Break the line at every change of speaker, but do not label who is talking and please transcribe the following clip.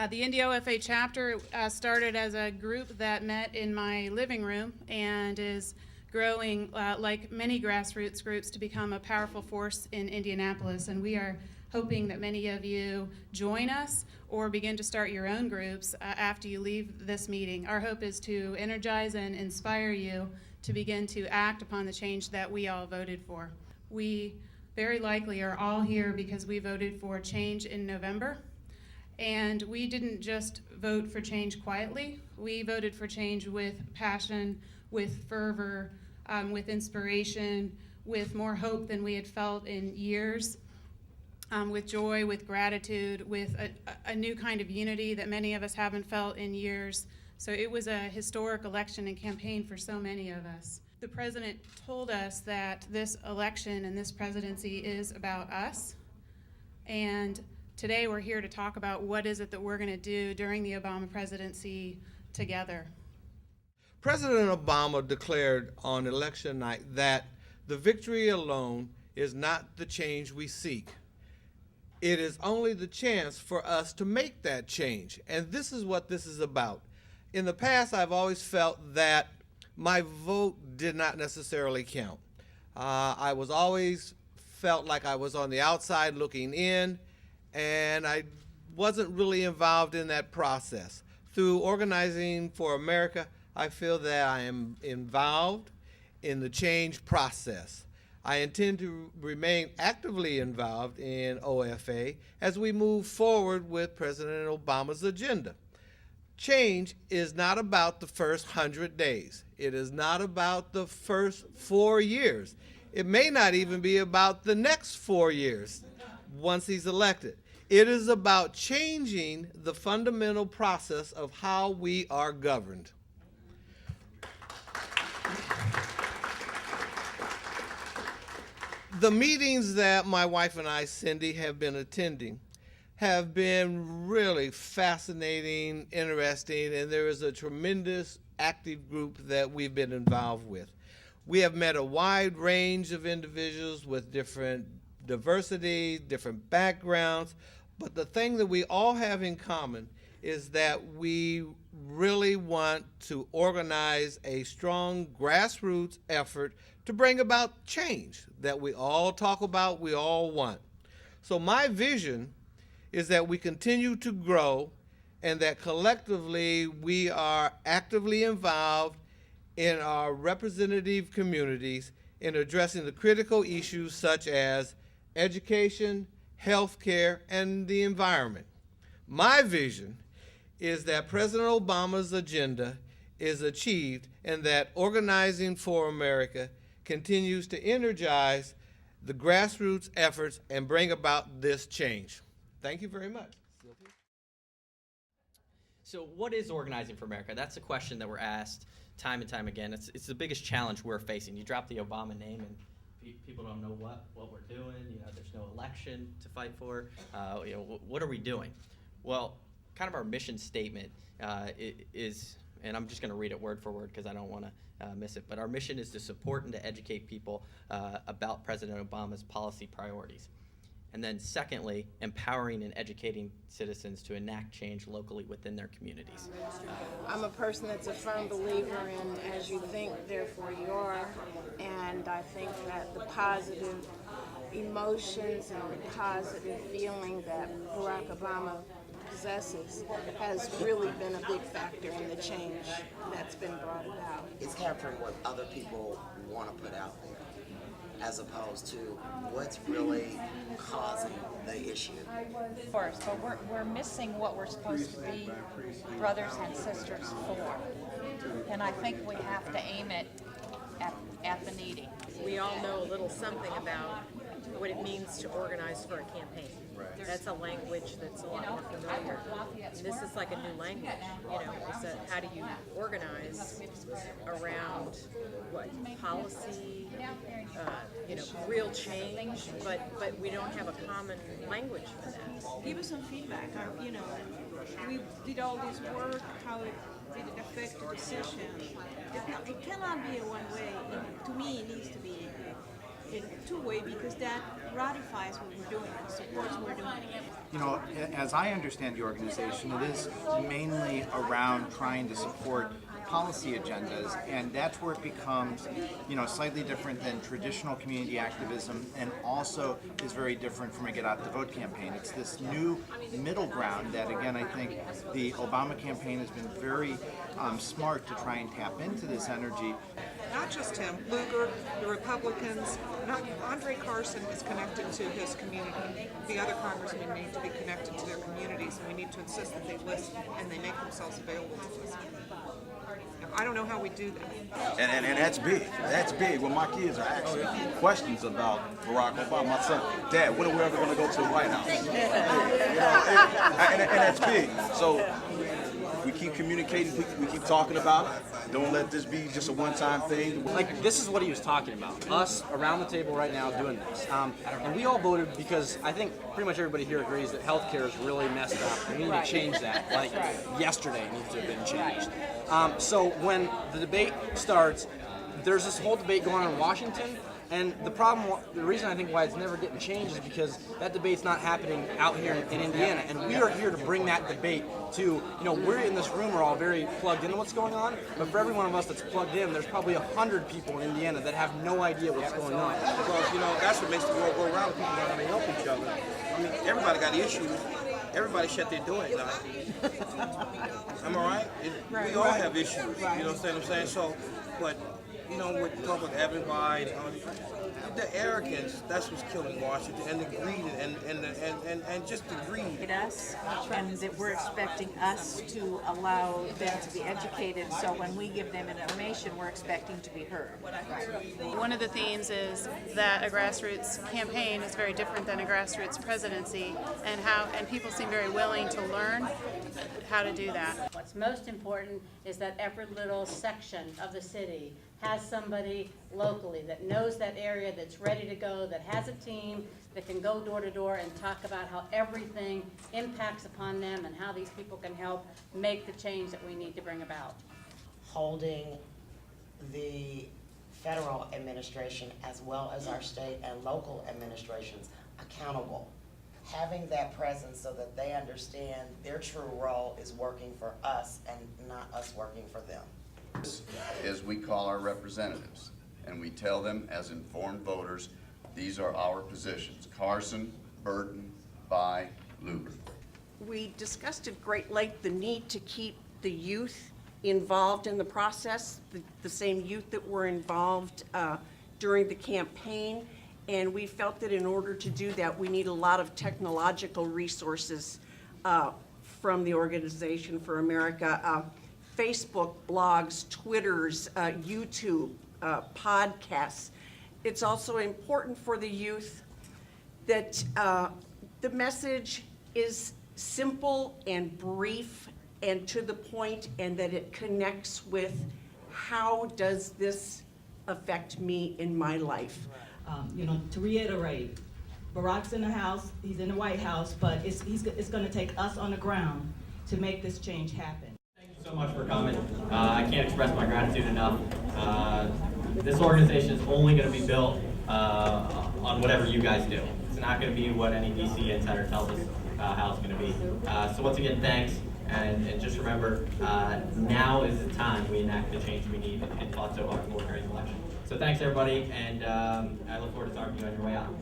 The Indy OFA chapter started as a group that met in my living room and is growing, like many grassroots groups, to become a powerful force in Indianapolis. And we are hoping that many of you join us or begin to start your own groups after you leave this meeting. Our hope is to energize and inspire you to begin to act upon the change that we all voted for. We very likely are all here because we voted for change in November. And we didn't just vote for change quietly. We voted for change with passion, with fervor, with inspiration, with more hope than we had felt in years, with joy, with gratitude, with a new kind of unity that many of us haven't felt in years. So it was a historic election and campaign for so many of us. The president told us that this election and this presidency is about us. And today we're here to talk about what is it that we're going to do during the Obama presidency together.
President Obama declared on election night that the victory alone is not the change we seek. It is only the chance for us to make that change. And this is what this is about. In the past, I've always felt that my vote did not necessarily count. I was always felt like I was on the outside looking in, and I wasn't really involved in that process. Through Organizing for America, I feel that I am involved in the change process. I intend to remain actively involved in OFA as we move forward with President Obama's agenda. Change is not about the first 100 days. It is not about the first 4 years. It may not even be about the next 4 years once he's elected. It is about changing the fundamental process of how we are governed. The meetings that my wife and I, Cindy, have been attending have been really fascinating, interesting, and there is a tremendous active group that we've been involved with. We have met a wide range of individuals with different diversity, different backgrounds, but the thing that we all have in common is that we really want to organize a strong grassroots effort to bring about change that we all talk about, we all want. So my vision is that we continue to grow and that collectively we are actively involved in our representative communities in addressing the critical issues such as education, healthcare, and the environment. My vision is that President Obama's agenda is achieved and that Organizing for America continues to energize the grassroots efforts and bring about this change. Thank you very much.
So what is Organizing for America? That's a question that we're asked time and time again. It's the biggest challenge we're facing. You drop the Obama name and people don't know what we're doing. There's no election to fight for. What are we doing? Well, kind of our mission statement is, and I'm just going to read it word for word because I don't want to miss it, but our mission is to support and to educate people about President Obama's policy priorities. And then secondly, empowering and educating citizens to enact change locally within their communities.
I'm a person that's a firm believer in as you think, therefore you are. And I think that the positive emotions and the positive feeling that Barack Obama possesses has really been a big factor in the change that's been brought about.
It's capturing what other people want to put out there, as opposed to what's really causing the issue.
Of course, but we're missing what we're supposed to be brothers and sisters for. And I think we have to aim it at the needy.
We all know a little something about what it means to organize for a campaign. That's a language that's a lot more familiar. And this is like a new language, it's how do you organize around what policy, real change, but we don't have a common language for that.
Give us some feedback. We did all this work, how did it affect the decision? It cannot be a one way. To me, it needs to be in two-way because that ratifies what we're doing and supports what we're doing.
You know, as I understand the organization, it is mainly around trying to support policy agendas, and that's where it becomes, you know, slightly different than traditional community activism, and also is very different from a Get Out the Vote campaign. It's this new middle ground that, again, I think the Obama campaign has been very smart to try and tap into this energy.
Not just him, Lugar, the Republicans, Andre Carson is connected to his community. The other congressmen need to be connected to their communities, and we need to insist that they listen and they make themselves available to us. Now, I don't know how we do that.
And that's big. That's big. When my kids are asking questions about Barack Obama, my son, Dad, when are we ever going to go to the White House? You know, and that's big. So we keep communicating, we keep talking about it. Don't let this be just a one-time thing.
Like, this is what he was talking about. Us around the table right now doing this. And we all voted because I think pretty much everybody here agrees that healthcare is really messed up. We need to change that. Like, yesterday it needs to have been changed. So when the debate starts, there's this whole debate going on in Washington. And the reason I think why it's never getting changed is because that debate's not happening out here in Indiana. And we are here to bring that debate to, you know, we're in this room, we're all very plugged into what's going on. But for every one of us that's plugged in, there's probably 100 people in Indiana that have no idea what's going on.
Because, you know, that's what makes the world go around. People know how to help each other. I mean, everybody got issues. Everybody shut their door at night. Am I right? We all have issues. You know what I'm saying? So, but, you know, with public everybody, the arrogance, that's what's killing Washington, and the greed, and just the greed.
Us, and that we're expecting us to allow them to be educated, so when we give them information, we're expecting to be heard.
One of the themes is that a grassroots campaign is very different than a grassroots presidency, and people seem very willing to learn how to do that.
What's most important is that every little section of the city has somebody locally that knows that area, that's ready to go, that has a team, that can go door to door and talk about how everything impacts upon them and how these people can help make the change that we need to bring about.
Holding the federal administration as well as our state and local administrations accountable. Having that presence so that they understand their true role is working for us and not us working for them.
Is we call our representatives and we tell them as informed voters, these are our positions: Carson, Burton, Bai, Lugar.
We discussed at great length the need to keep the youth involved in the process, the same youth that were involved during the campaign, and we felt that in order to do that, we need a lot of technological resources from the Organization for America. Facebook, blogs, Twitters, YouTube, podcasts. It's also important for the youth that the message is simple and brief and to the point, and that it connects with how does this affect me in my life.
You know, to reiterate, Barack's in the House, he's in the White House, but it's going to take us on the ground to make this change happen.
So much for coming. I can't express my gratitude enough. This organization is only going to be built on whatever you guys do. It's not going to be what any DC insider tells us how it's going to be. So once again, thanks, and just remember, now is the time we enact the change we need and fought so hard for during the election. So thanks everybody, and I look forward to talking to you on your way out.